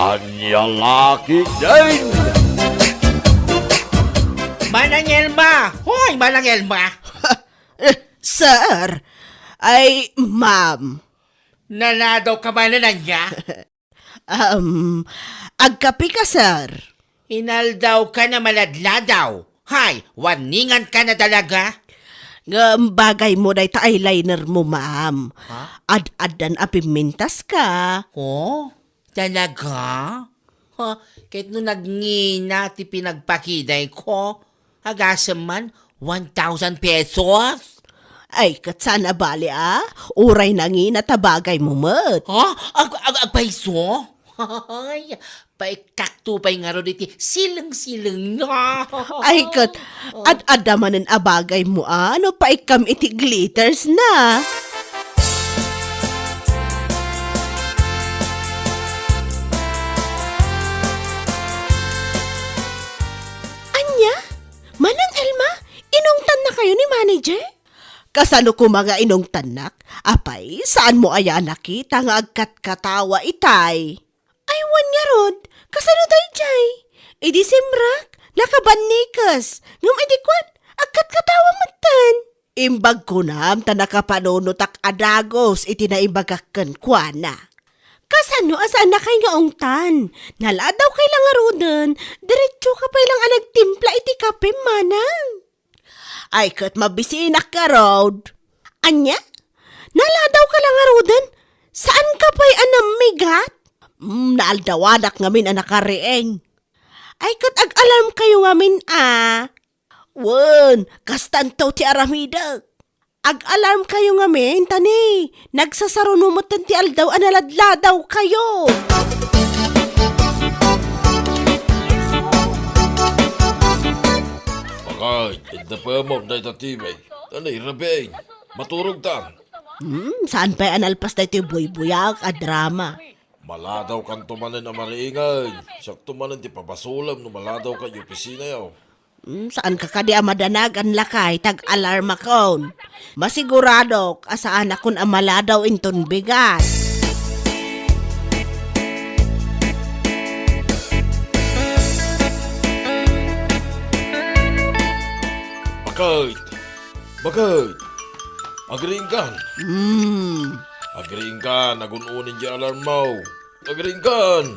Anya laki din! Manang Elma! Hoy, Manang Elma! Sir, ay ma'am. Naladaw ka ba na niya? Agkapi ka, sir. Inaldaw ka na maladladaw. Hay, waningan ka na talaga? Nga bagay mo day ta eyeliner mo, ma'am. Ha? Ad-adan apimintas ka. Oh, talaga? Ha, kahit nung nagngina ti pinagpakiday ko, agasam man, 1,000 pesos? Ay, katsana bali Uray nangi na tabagay mo mat. Ha? Agpaiso? Ay, paikakto pa'y nga ro diti, silang-silang na. Ay, kat, ad-adamanan abagay mo ano pa ikam iti glitters na. Anya? Manang Elma, inungtan na kayo ni manager? Kasano ko mga inungtan nak? Apay, saan mo aya nakita nga agkat katawa itay? Ay, wan nga rod, kasano tayo jay? Idi simrak, nakabanikas, ngam idikwan, agkat katawa matan. Imbag ko nam, ta nakapanonotak adagos, iti naibagakan kwa na. Kasano asaan na kay nga ungtan? Naladaw kay lang arudan, diretso ka pa lang nagtimpla iti kape manang. Ay, kat mabisinak ka, Rod. Anya? Naladaw ka lang arudan? Saan ka pa'y anamigat? Naaldawanak ngamin anak karieng. Ay, kat ag-alarm kayo ngamin, Wan, kastanto ti aramida. Ag-alarm kayo ngamin, tani. Nagsasarunumutan ti aldaw, analadladaw kayo. Bakay, ita pa mo na itatibay. Tanay, rabain. Maturog tan. Saan pa'y analpas na ito buy-buyak at drama? Maladaw kang tumanan na mariingay. Siyak tumanan ti papasulam no maladaw ka yung opisina yaw. Saan ka kadi amadanag ang lakay tag-alarm akon? Masigurado asaan akon amaladaw inton bigat. Bakit? Agriingkan. Agriingkan, nagununin di alarm mo. Agriingkan.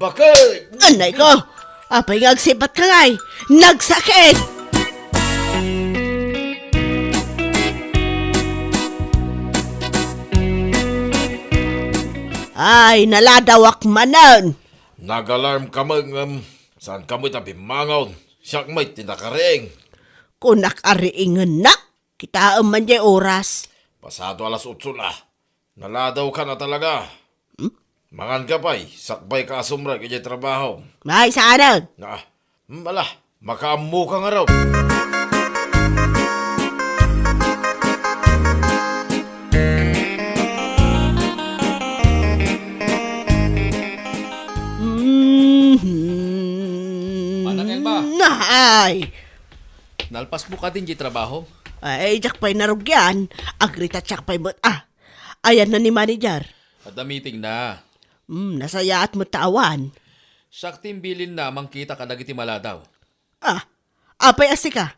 Bakit? Anay ko! Apay ngagsipat ka ngay! Nagsakit! Ay, naladawak manan! Nag-alarm ka mang, saan ka mo'y tabi mangaw? Siyak may tinakaring. Kunak ariingan nak! Kita man di oras. Pasado alas 8 na. Naladaw ka na talaga. Mangan ka pa'y, sakbay ka asumra kaya trabaho. Ay, saan? Mala, makaamu ka nga raw. Manang Elma, Ay! nalpas mo ka din di trabaho? Ay, jak pa'y narugyan. Agrita tsak pa'y but. Ayan na ni manager. At the meeting na. Nasaya at matawan. Sakting bilin na mangkita ka nagiti maladaw. Apay asika.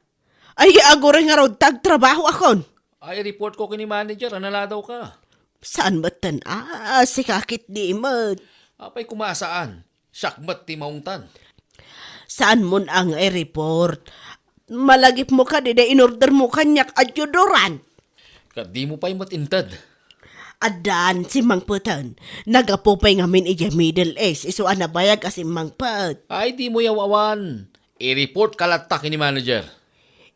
Ay, agore nga raw tag-trabaho akon. Ay, report ko kini manager, analadaw ka. Saan matan? Sikakit di mat. Apay kumasaan? Sakmat ti maungtan. Saan mon ang report? Malagip mo ka, dida in-order mo kanyak adjudoran. Kat di mo pa'y matintad. Adan si Mang Putan. Nagapupay ngamin iya Middle East. Iso anabayag kasi Mang Put. Ay, di mo yawawan. I-report kalatak ni manager.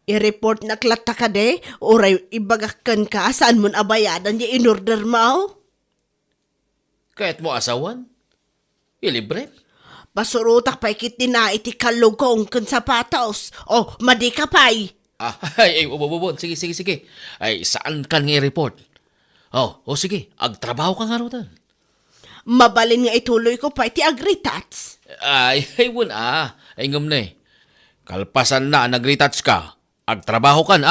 I-report na klata ka de, oray ibagakan ka, saan mo abayadan di in-order mo? Kahit mo asawan? Ilibre? Pasurutak pa ikit na iti kalugong kan sapatos. O, madi ka pa'y. Ay, sige. Ay, saan ka nga i-report? Sige, agtrabaho ka nga ro tan. Mabalin nga ituloy ko pa iti agritats. Ay, wun Ay, ngam na eh. Kalpasan na nag-retouch ka. Agtrabaho kan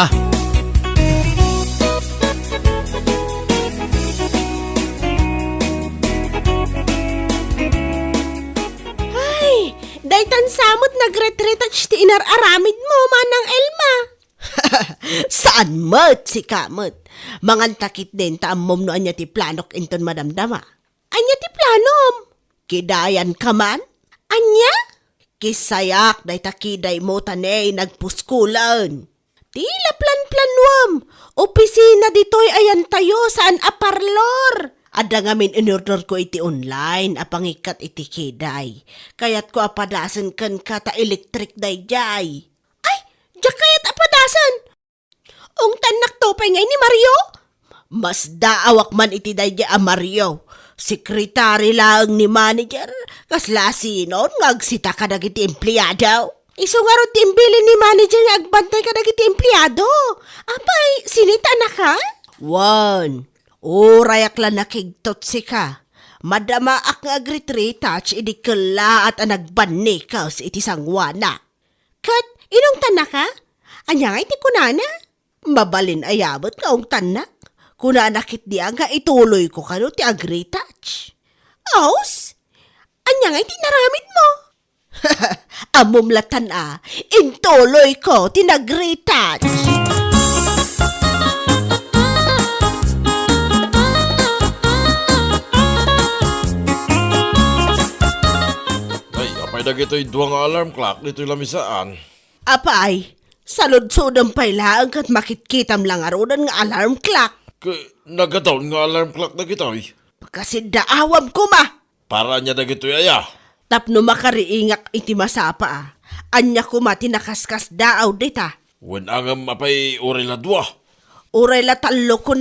touch ti inararamid mo, Manang Elma. Saan mat si kamot? Mangan takit din ta amom no anya ti planok inton madamdama. Anya ti planom? Kidayan ka man? Anya? Kisayak day takiday mo tanay nagpuskulan. Tila plan-planwam. Opisina ditoy ayan tayo saan aparlor. Ada ngamin in-order ko iti online apangikat iti kiday. Kayat ko apadasan kan kata electric day jay. Ay, diyak kayat apadasan. Ung tanak topay ngay ni Mario? Mas daawak man iti day jay a Mario. Sekretary lang ni manager. Kasla sinon ngagsita ka dagiti empleyado. Iso nga ro timbili ni manager nga agbantay ka dagiti empleyado. Apay, sinita na ka? One. Rayak lang nakigtot si ka. Madama ak nga agritretouch idi kala at anagbanni ka sa iti sangwana. Kat, inong tanak ka? Anya nga iti kunana? Mabalin ayabot ka ong tanak. Kunanakit di nga ituloy ko kano ti agritouch. Aus? Anya nga iti naramid mo? Amumlatan intuloy ko ti nagretouch. Dagito'y duwang alarm clock dito'y lamisaan. Apay, salud-sudang pailaan kat makitkitam lang arudan nga alarm clock. Nagataon nga alarm clock dagito'y. Kasi daawam ko ma. Para niya dagito'y aya. Tapno makariingak iti masapa Anya ko mati nakaskas daaw dita. Wen angam apay urela dua. Uray la talo ko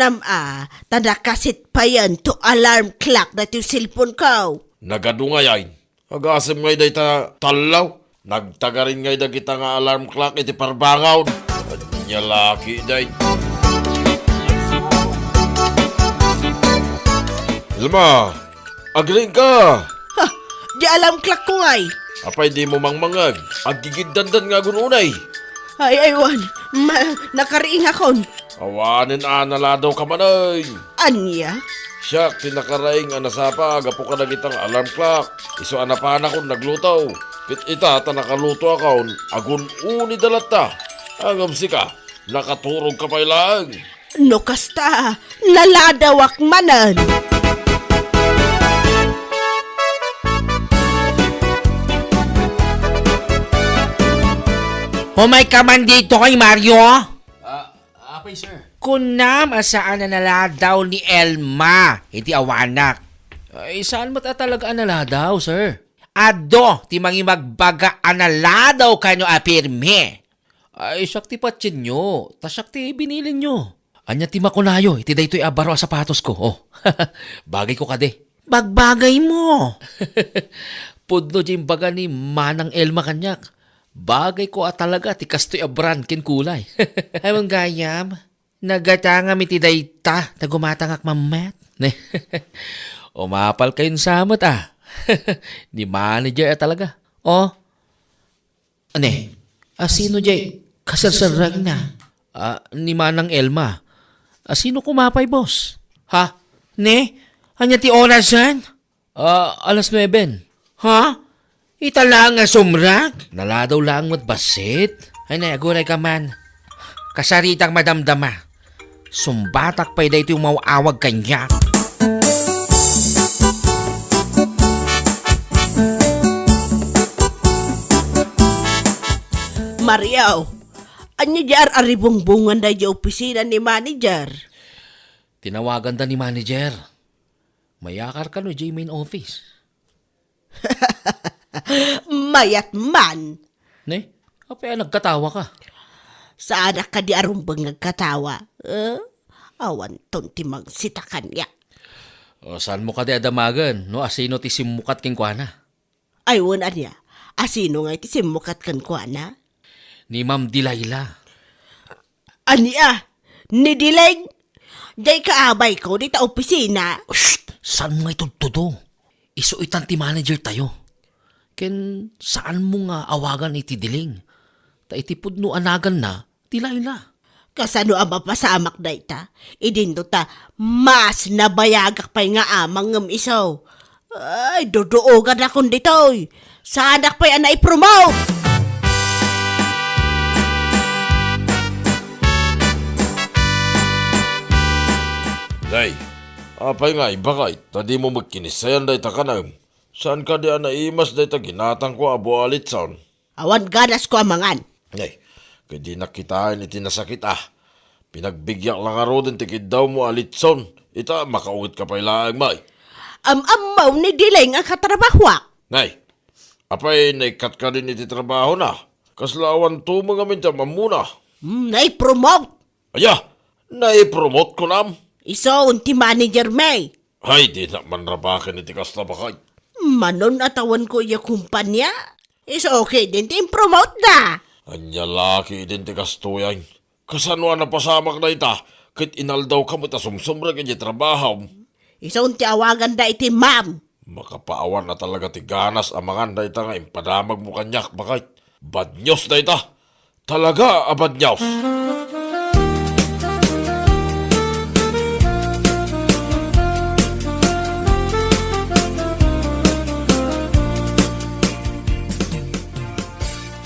tadakasit pa yan to alarm clock dati yung cellphone ko. Nagadungayain. Agasem ngay day ta talaw. Nagtagarin ngay da kita nga alarm clock iti parbangaw. Anya laki day. Ilma, agling ka. Ha, di alarm clock ko ngay. Apay di mo mangmangag. Agigiddandan nga gununay. Ay, aywan. Nakariing akon. Awanin naladaw ka manay. Anya? Siyak, tinakaraing anasapa, agapo ka na kitang alarm clock. Iso anapahan ako naglutaw. Kit ita, nakaluto ako, agun uni dalata. Agam sika, nakaturog ka pa lang. No kasta, naladawak manan. Humay ka man dito kay Mario? Apay, sir. Kunam asaan na naladaw ni Elma, hindi awanak. Ay, saan mo talaga anala sir? Ado, ti mangi magbaga analadaw kanyo apirme. Ay, sakti patsin nyo. Tasakti binilin nyo. Anya ti makunayo, iti daytoy abaro a sapatos ko. Oh, bagay ko kade. Bagbagay mo. Pudno jim baga ni Manang Elma kanyak. Bagay ko talaga ti kastoy a brand kin kulay. Ay mong gayam, nagatanga miti dayta, tagumatangak mamet. Ne, umapal kayong samot Ni manager talaga. Oh, ane, sino jay kasarsarag na? Ni Manang Elma. Sino kumapay, boss? Ha? Ne? Anya ti orasan? Alas 9. Ha? Itala nga sumrag? Naladaw lang mo't basit. Ay na, aguray ka man. Kasaritang madamdama. Sumbatak pa'y dahito yung mauawag kanya. Mariaw, anya jar aribungbungan da di opisina ni manager. Tinawagan da ni manager. Mayakar ka no, main office. Mayat man. Ne? Apay nagkatawa ka. Saan ka di arumbang nagkatawa? Awan ton timang sita kanya. O, saan mo ka di adamagan? No, asino ti simukat king kuana? Ay, wala niya. Asino nga iti simukat kan kuana? Ni Ma'am Dilayla. Ania, ni Dileg? Day kaabay ko di ta opisina. Shh! Saan mo itutudo? Iso itan ti manager tayo. Ken saan mo nga awagan iti diling? Ta iti pudno anagan na, Dilayla. Kasano ang mapasamak da ita? Idin ta mas nabayagak pa'y nga amang ngam isaw. Ay, dodoogan akong ditoy. Sanak pa'y anay promote. Day, apay nga ibakay, tadi mo magkinisayan day ta kanam. Saan ka di naimas day ta ginatang ko abo alitson? Awan ganas ko amangan. Ay, kadi nakitaan iti nasakit ah. Pinagbigyak lang aro din tikid daw mo alitson. Ita makauwit ka pa ilaang may. Amaw ni Diling ang katrabahwak. Nay, apay naikat ka din iti trabaho na. Kaslawan to mga minta mamuna. Nai-promote. Aya, nai-promote ko nam. Iso unti manager may. Ay, di na manrabakin iti kastabakay. Manon atawan ko iya kumpanya. Iso okay din ti promote na. Anya laki din ti kastuyan. Kasanwa na pasamak na ita. Kit inaldaw ka mo ta sumsumra kanya trabaho. Iso unti awagan da iti ma'am. Makapaawan na talaga ti ganas amangan na ita nga impadamag mo kanyak bakay. Bad news na ita. Talaga bad news.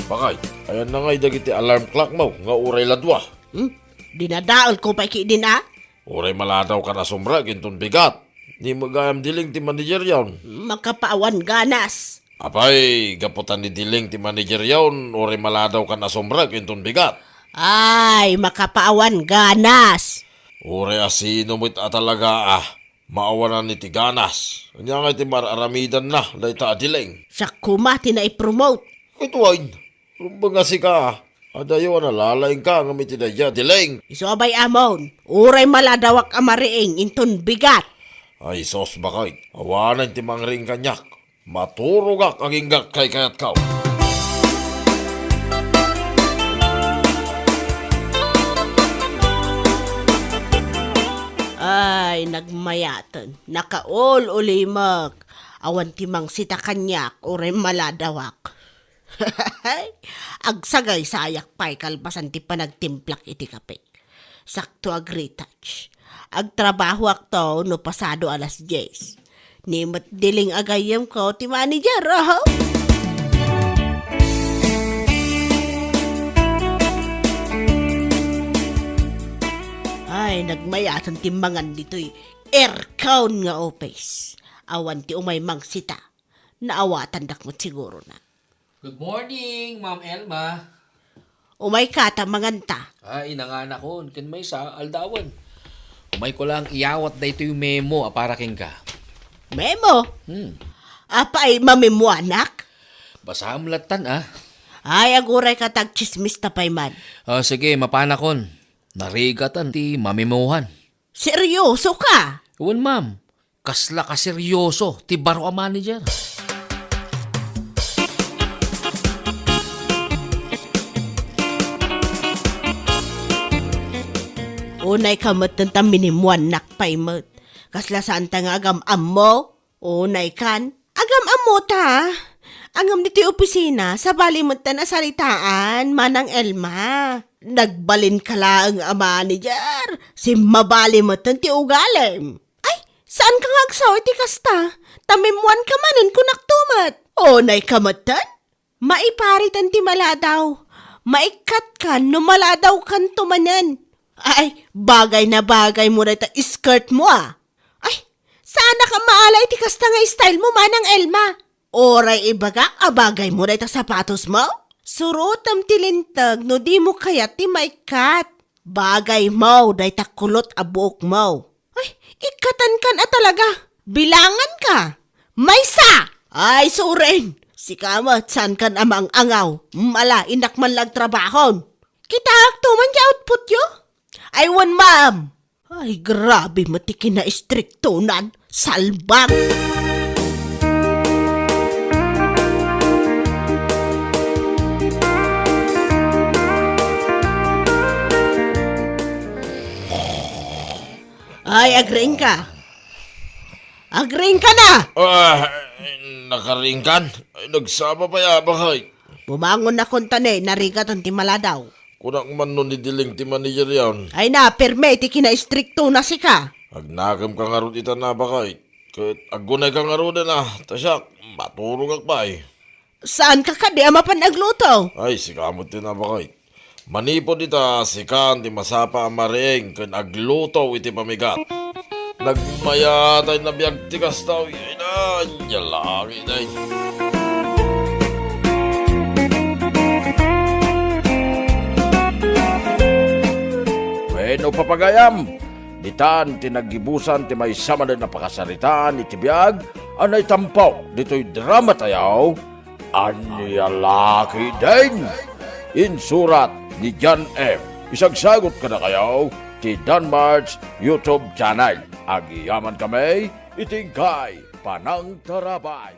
Bakay, ayan na nga dagiti alarm clock mo, nga uray ladwa. Dinadaol ko pa din ah. Uray maladaw ka na sumra, ginton bigat. Di magayam diling ti manager yon. Makapaawan ganas. Apay, gaputan ni diling ti manager yon, uray maladaw ka na sumra, ginton bigat. Ay, makapaawan ganas. Uray asino mo't talaga maawanan ni ti ganas. Kanya nga ti mararamidan na, day ta diling. Sa kumati na i-promote. Ito ay, rumba nga si ka. Adayo na lalaing ka nga may tinadya diling. Iso abay amon. Uray maladawak amariing inton bigat. Ay sos bakay, awanan ti mangring kanyak. Maturugak ang inggak kay kayat kaw. Ay, nagmayatan. Nakaol ulimag. Awan timang sita kanyak, uray maladawak. Agsagay sayak pa'y kalpasan ti panagtimplak iti kape. Sakto ag retouch. Agtrabaho akto no pasado alas 10. Nimot diling agayam ko ti manager, aho? Ay, nagmayatan timbangan dito'y aircon nga office. Awan ti umay mang sita. Naawatan dakmot siguro na. Good morning, Ma'am Elma. Umay katamangan ta. Inanganak ko, kan may sa aldawan. Umay ko lang iyawat na ito yung memo para king ka. Memo? Apa ay mamimuanak? Basahan mo latan Ay, aguray ka tag-chismis tapay man. Sige, mapanakon. Narigatan ti mamimuhan. Seryoso ka? Ewan, ma'am. Kasla ka seryoso, ti baro a manager. Unay kamot ng taminimuan nakpay mo't. Kasla saan ta nga agam-am mo? Unay kan? Agam-am mo ta. Angam dito yung opisina, sa balimot na nasalitaan, manang Elma. Nagbalin ka lang ang manager. Si mabalimot ng ti ugalim. Ay, saan ka nga agsaw iti kasta? Tamimuan ka manin kunaktumat. Unay kamatan? Maiparitan ti maladaw. Maikat ka no maladaw kan tumanan. Ay, bagay na bagay mo na ita skirt mo Ay, sana ka maalay ti kasta nga style mo manang Elma. Oray ibaga, abagay mo na ita sapatos mo. Surutam tilintag no di mo kaya ti maikat. Bagay mo, day takulot abuok mo. Ay, ikatan kan talaga. Bilangan ka. Maysa! Ay, suren. Si kamat, saan kan amang angaw? Mala, inak man lag trabahon. Kita tuman ti output yo. Ay, wan ma'am. Ay, grabe matikin na istriktunan. Salbang. Ay, agreeing ka. Agreeing ka na. Nakaringkan? Ay, nagsama pa yabakay. Bumangon na kontane, narigat ang timala daw. Kunang man nun ni diling ti manager yon. Ay na, perme, ti kina-stricto na si ka. Agnagam ka nga ron ita na bakay. Kahit agunay ka nga ron na. Tasyak, maturog ak pa Saan ka di amapan nagluto? Ay, sikamot din na bakay. Manipod ita, sikan, ti masapa ang maring, kan agluto iti pamigat. Nagmaya tayo na biyag tikas tao. Yalaki na. Bueno, papagayam. Ditan, tinagibusan, ti may sama na napakasaritaan, itibiyag, anay tampaw, dito'y drama tayaw, anyalaki din. Insurat ni John M. Isagsagot ka na kayaw, ti Danmar's YouTube channel. Agiyaman kami, itingkay, panang tarabay.